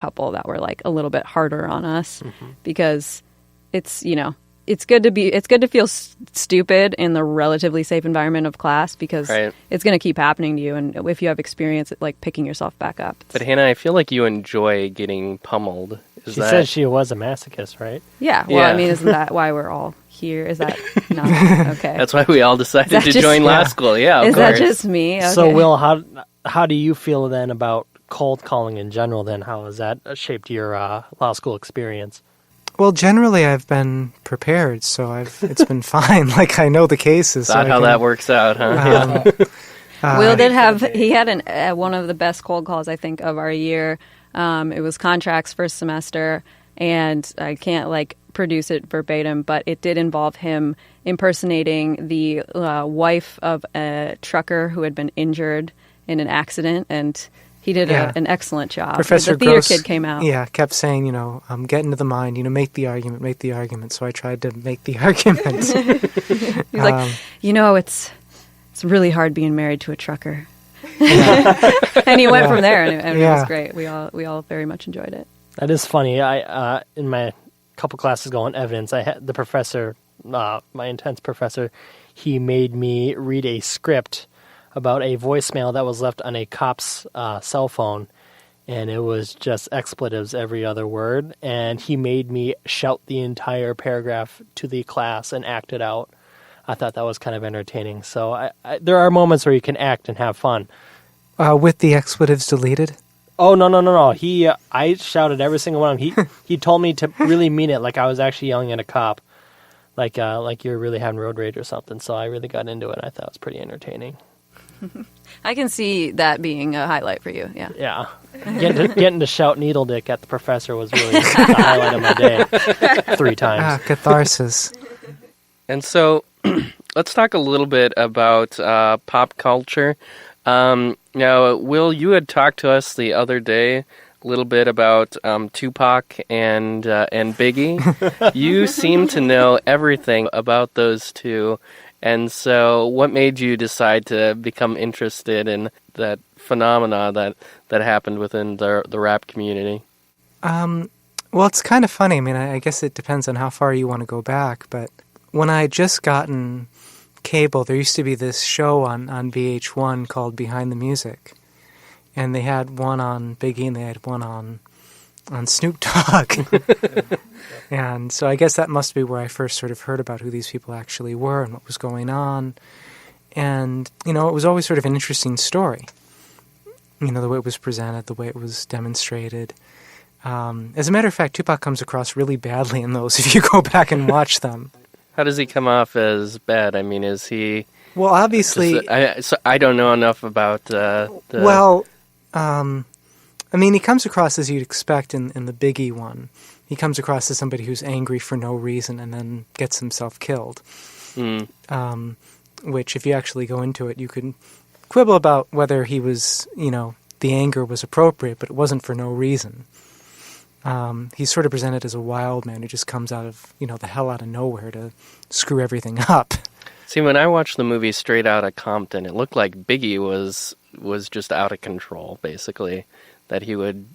couple that were like a little bit harder on us because it's, it's good to feel stupid in the relatively safe environment of class because it's going to keep happening to you. And if you have experience at like picking yourself back up. But Hannah, I feel like you enjoy getting pummeled. She said she was a masochist, right? Yeah. Well, I mean, isn't that why we're all here? Is that not okay? That's why we all decided to join law school. Yeah, of Is course. that just me? Okay. So, Will, how do you feel then about cold calling in general? Then, how has that shaped your law school experience? Well, generally, I've been prepared, so it's been fine. Like, I know the cases. Not how that works out, huh? Will did he had one of the best cold calls, I think, of our year. It was contracts first semester, and I can't produce it verbatim, but it did involve him impersonating the wife of a trucker who had been injured in an accident, and he did an excellent job. Professor the theater Gross, kid came out. Yeah, kept saying, get into the mind, make the argument. So I tried to make the argument. He's like, it's really hard being married to a trucker. And he went from there, and it was great. We all very much enjoyed it. That is funny. I in my couple classes ago on evidence, I had the professor, my intense professor, he made me read a script about a voicemail that was left on a cop's cell phone, and it was just expletives every other word, and he made me shout the entire paragraph to the class and act it out. I thought that was kind of entertaining. So there are moments where you can act and have fun. With the expletives deleted? Oh, no. I shouted every single one of them. He told me to really mean it, like I was actually yelling at a cop, like you're really having road rage or something. So I really got into it, and I thought it was pretty entertaining. I can see that being a highlight for you, yeah. Yeah. Getting to shout needle dick at the professor was really the highlight of my day 3 times. Catharsis. And so let's talk a little bit about pop culture. Now, Will, you had talked to us the other day a little bit about Tupac and Biggie. You seem to know everything about those two. And so what made you decide to become interested in that phenomena that happened within the rap community? Well, it's kind of funny. I mean, I guess it depends on how far you want to go back. But when I had just gotten cable, there used to be this show on VH1 called Behind the Music. And they had one on Biggie and they had one on Snoop Dogg. And so I guess that must be where I first sort of heard about who these people actually were and what was going on. And, it was always sort of an interesting story. The way it was presented, the way it was demonstrated. As a matter of fact, Tupac comes across really badly in those if you go back and watch them. How does he come off as bad? I mean, is he... Well, obviously... I don't know enough about the... Well, he comes across as you'd expect in the Biggie one. He comes across as somebody who's angry for no reason and then gets himself killed. Which, if you actually go into it, you could quibble about whether he was, the anger was appropriate, but it wasn't for no reason. He's sort of presented as a wild man who just comes out of, the hell out of nowhere to screw everything up. See, when I watched the movie Straight Outta Compton, it looked like Biggie was just out of control, basically. That he would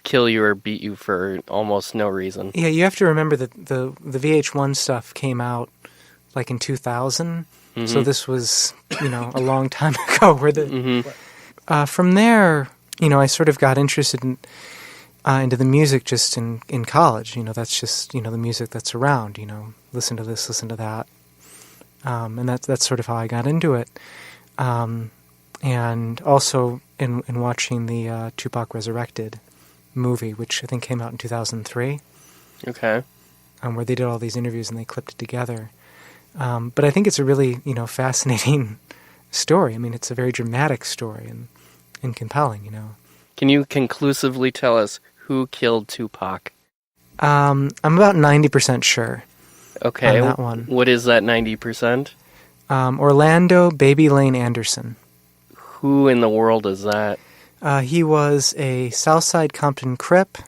kill you or beat you for almost no reason. Yeah, you have to remember that the VH1 stuff came out like in 2000. Mm-hmm. So this was, a long time ago. From there, I sort of got interested into the music just in college. That's just, the music that's around, listen to this, listen to that. And that's sort of how I got into it. And also in watching the Tupac Resurrected movie, which I think came out in 2003. Okay. Where they did all these interviews and they clipped it together. But I think it's a really, fascinating story. I mean, it's a very dramatic story and compelling, Can you conclusively tell us who killed Tupac? I'm about 90% sure. Okay. On that one. What is that 90%? Orlando Baby Lane Anderson. Who in the world is that? He was a Southside Compton Crip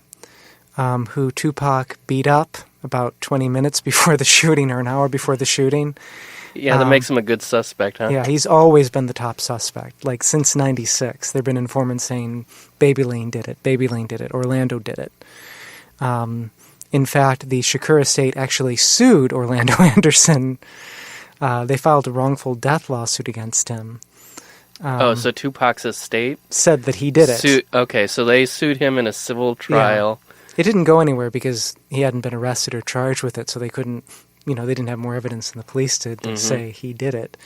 who Tupac beat up about 20 minutes before the shooting or an hour before the shooting. Yeah, that makes him a good suspect, huh? Yeah, he's always been the top suspect. Like, since 96, there have been informants saying, Baby Lane did it, Orlando did it. In fact, the Shakur estate actually sued Orlando Anderson. They filed a wrongful death lawsuit against him. So Tupac's estate Said that he did it. Okay, so they sued him in a civil trial. Yeah. It didn't go anywhere because he hadn't been arrested or charged with it, so they couldn't, they didn't have more evidence than the police did to say he did it.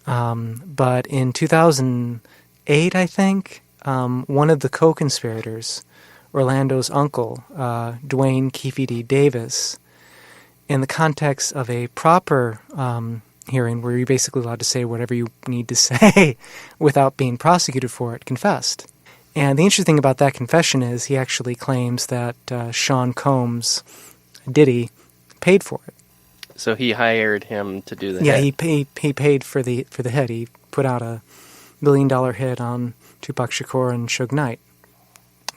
But in 2008, I think, one of the co-conspirators, Orlando's uncle, Dwayne Keefe D. Davis, in the context of a proper hearing where you're basically allowed to say whatever you need to say without being prosecuted for it, confessed. And the interesting thing about that confession is he actually claims that Sean Combs, Diddy, paid for it. So he hired him to do the Yeah, hit. he paid for the hit. He put out a $1 million hit on Tupac Shakur and Suge Knight.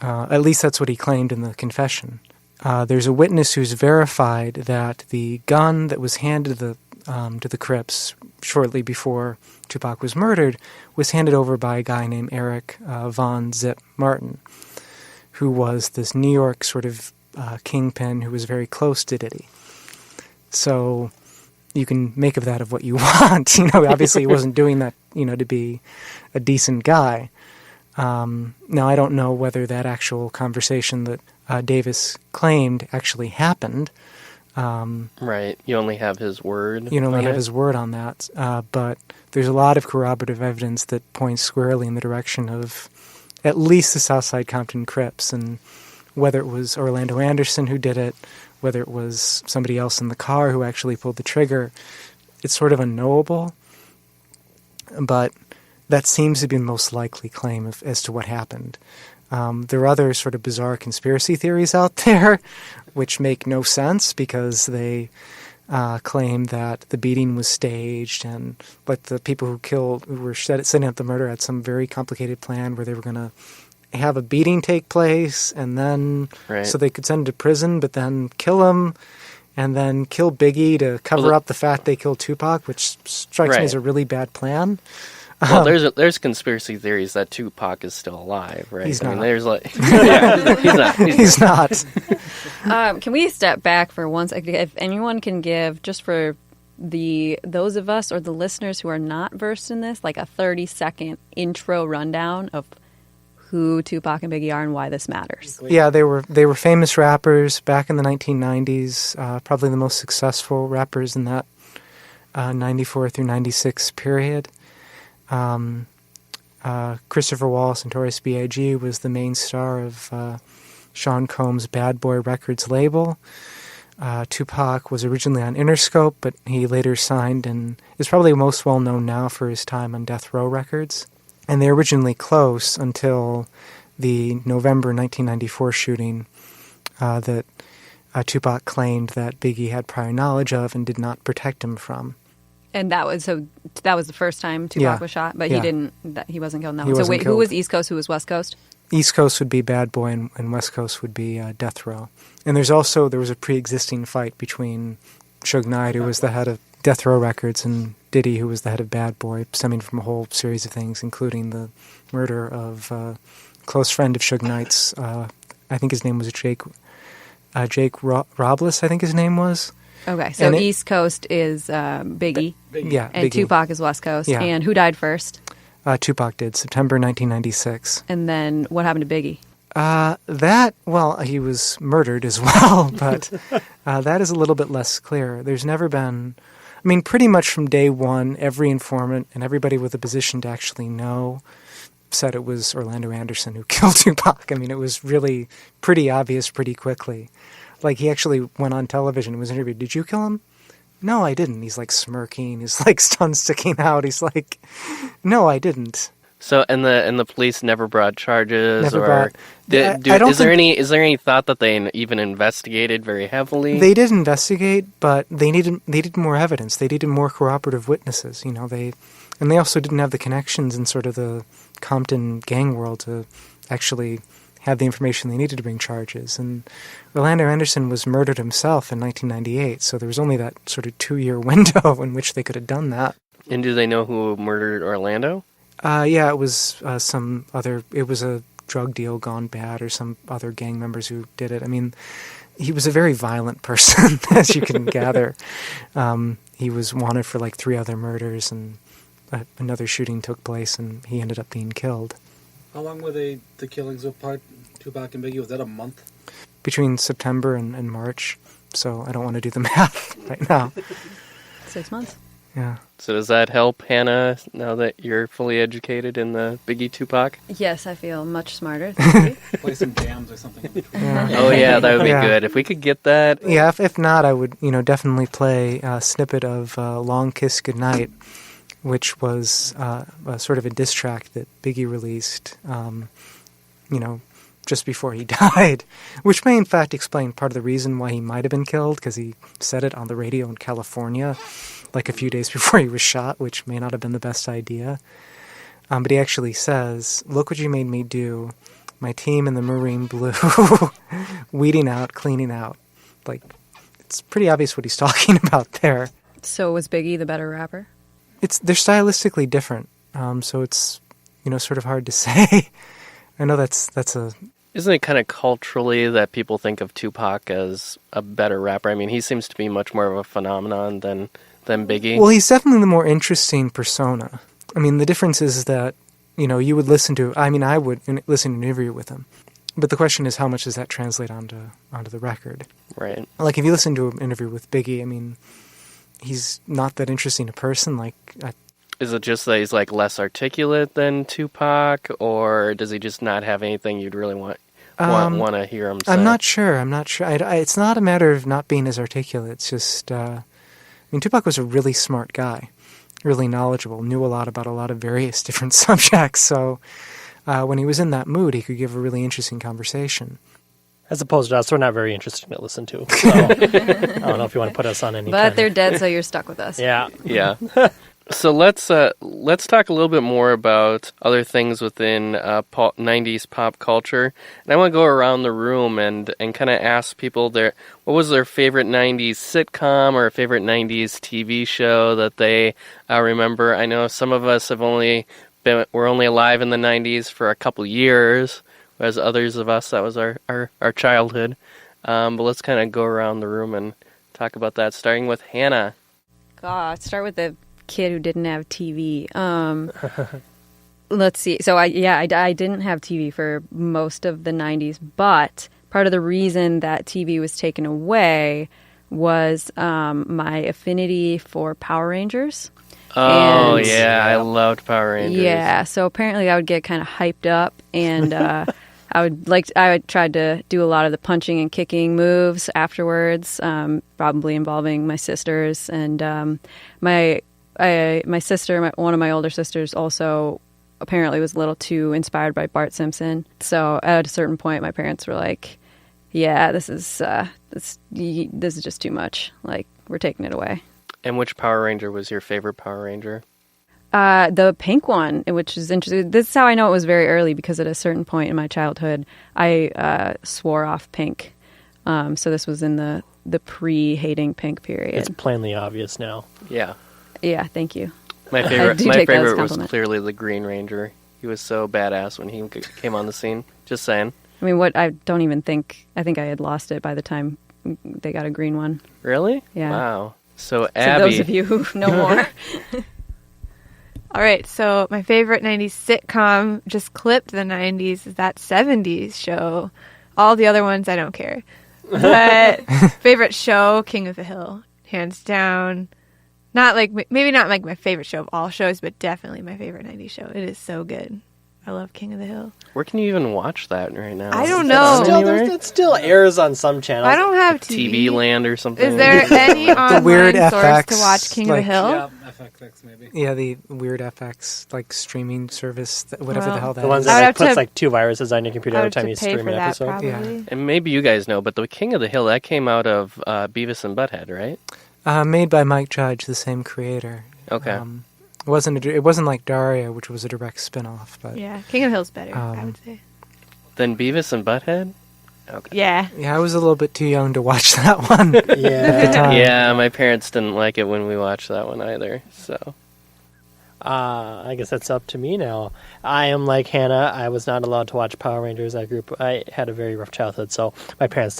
At least that's what he claimed in the confession. There's a witness who's verified that the gun that was handed to the Crips shortly before Tupac was murdered was handed over by a guy named Eric Von Zip Martin, who was this New York sort of kingpin who was very close to Diddy. So you can make of that of what you want. Obviously he wasn't doing that, to be a decent guy. Now, I don't know whether that actual conversation that Davis claimed actually happened. Right. You only have his word. You only have his word on that. But there's a lot of corroborative evidence that points squarely in the direction of at least the Southside Compton Crips, and whether it was Orlando Anderson who did it, whether it was somebody else in the car who actually pulled the trigger, it's sort of unknowable. But that seems to be the most likely claim as to what happened. There are other sort of bizarre conspiracy theories out there which make no sense because they claim that the beating was staged and like the people who were setting up the murder had some very complicated plan where they were going to have a beating take place and then so they could send him to prison but then kill him and then kill Biggie to cover up the fact they killed Tupac, which strikes me as a really bad plan. Well, there's conspiracy theories that Tupac is still alive, right? He's not. There's he's not. Can we step back for one second? If anyone can give, just for those of us or the listeners who are not versed in this, like a 30-second intro rundown of who Tupac and Biggie are and why this matters. Yeah, they were famous rappers back in the 1990s, probably the most successful rappers in that 94 through 96 period. Christopher Wallace and Notorious B.I.G. was the main star of Sean Combs' Bad Boy Records label. Tupac was originally on Interscope, but he later signed and is probably most well known now for his time on Death Row Records. And they were originally close until the November 1994 shooting that Tupac claimed that Biggie had prior knowledge of and did not protect him from. And that was the first time Tupac was shot, but he wasn't killed in that one. So wait, killed. Who was East Coast, who was West Coast? East Coast would be Bad Boy and West Coast would be Death Row. And there was a pre-existing fight between Suge Knight, who was the head of Death Row Records, and Diddy, who was the head of Bad Boy, stemming from a whole series of things, including the murder of a close friend of Suge Knight's, I think his name was Jake Robles, I think his name was. Okay, so East Coast is Biggie. Yeah, and Biggie. Tupac is West Coast. Yeah. And who died first? Tupac did, September 1996. And then what happened to Biggie? He was murdered as well, but that is a little bit less clear. There's never been, pretty much from day one, every informant and everybody with a position to actually know said it was Orlando Anderson who killed Tupac. It was really pretty obvious pretty quickly. Like, he actually went on television and was interviewed. Did you kill him? No, I didn't. He's, smirking. His, tongue sticking out. He's like, no, I didn't. So, and the police never brought charges? Is there any thought that they even investigated very heavily? They did investigate, but they needed more evidence. They needed more corroborative witnesses. They also didn't have the connections in sort of the Compton gang world to actually have the information they needed to bring charges. And Orlando Anderson was murdered himself in 1998, so there was only that sort of 2-year window in which they could have done that. And do they know who murdered Orlando? Yeah, it was it was a drug deal gone bad or some other gang members who did it. I mean, he was a very violent person, as you can gather. He was wanted for like 3 other murders, and another shooting took place, and he ended up being killed. How long were the killings of Tupac and Biggie? Was that a month? Between September and March, so I don't want to do the math right now. 6 months. Yeah. So does that help, Hannah, now that you're fully educated in the Biggie Tupac? Yes, I feel much smarter. Thank you. Play some jams or something in between. Yeah. Oh, yeah, that would be Yeah. good. If we could get that. Yeah, if not, I would definitely play a snippet of Long Kiss Goodnight, which was sort of a diss track that Biggie released, just before he died, which may in fact explain part of the reason why he might have been killed, because he said it on the radio in California like a few days before he was shot, which may not have been the best idea. But he actually says, "Look what you made me do. My team in the Marine Blue, weeding out, cleaning out." Like, it's pretty obvious what he's talking about there. So was Biggie the better rapper? They're stylistically different, so it's sort of hard to say. I know that's a. Isn't it kind of culturally that people think of Tupac as a better rapper? I mean, he seems to be much more of a phenomenon than Biggie. Well, he's definitely the more interesting persona. I mean, the difference is that, you would listen to... I mean, I would listen to an interview with him. But the question is, how much does that translate onto the record? Right. Like, if you listen to an interview with Biggie, I mean, he's not that interesting a person. Like... Is it just that he's, like, less articulate than Tupac, or does he just not have anything you'd really want to hear him say? I'm not sure. It's not a matter of not being as articulate. It's just... Tupac was a really smart guy, really knowledgeable, knew a lot about a lot of various different subjects. So when he was in that mood, he could give a really interesting conversation. As opposed to us, we're not very interesting to listen to. So I don't know if you want to put us on any. But they're dead, so you're stuck with us. Yeah. Yeah. So let's talk a little bit more about other things within 90s pop culture. And I want to go around the room and kind of ask people what was their favorite 90s sitcom or favorite 90s TV show that they remember. I know some of us we're only alive in the 90s for a couple years, whereas others of us, that was our childhood. But let's kind of go around the room and talk about that, starting with Hannah. God, start with the kid who didn't have TV. Let's see. So I didn't have TV for most of the 90s, but part of the reason that TV was taken away was my affinity for Power Rangers. Oh, And- yeah, I loved Power Rangers. Yeah, so apparently I would get kind of hyped up, and I would try to do a lot of the punching and kicking moves afterwards, probably involving my sisters. And my sister, one of my older sisters, also apparently was a little too inspired by Bart Simpson. So at a certain point, my parents were like, "Yeah, this is just too much. Like, we're taking it away." And which Power Ranger was your favorite Power Ranger? The pink one, which is interesting. This is how I know it was very early, because at a certain point in my childhood, I swore off pink. So this was in the pre-hating pink period. It's plainly obvious now. Yeah. Yeah, thank you. My do favorite take that as a was compliment. clearly the Green Ranger. He was so badass when he came on the scene. Just saying. I mean, I think I had lost it by the time they got a green one. Really? Yeah. Wow. So To Abby, those of you who know more. All right, so my favorite 90s sitcom, just clipped the 90s, is that 70s show. All the other ones, I don't care. But favorite show, King of the Hill, hands down. Maybe not like my favorite show of all shows, but definitely my favorite 90s show. It is so good. I love King of the Hill. where can you even watch that right now? I don't Is that know. on anywhere? It still airs on some channels. I don't have TV. TV Land or something. Is there any online weird source FX, to watch King of the Hill? Yeah, FXX maybe. Yeah, the weird FX like streaming service, whatever the Well, hell that The ones is. I would that have puts to- like 2 viruses on your computer I every would have time you to pay stream for an that, episode. probably. Yeah. And maybe you guys know, but the King of the Hill, that came out of Beavis and Butthead, right? Made by Mike Judge, the same creator. Okay. It wasn't like Daria, which was a direct spin-off, but Yeah, King of the Hill's better, I Um, would say. Then Beavis and Butthead? Okay. Yeah. Yeah, I was a little bit too young to watch that one. Yeah. Yeah, my parents didn't like it when we watched that one either, so... I guess that's up to me now. I am like Hannah. I was not allowed to watch Power Rangers. I had a very rough childhood, so my parents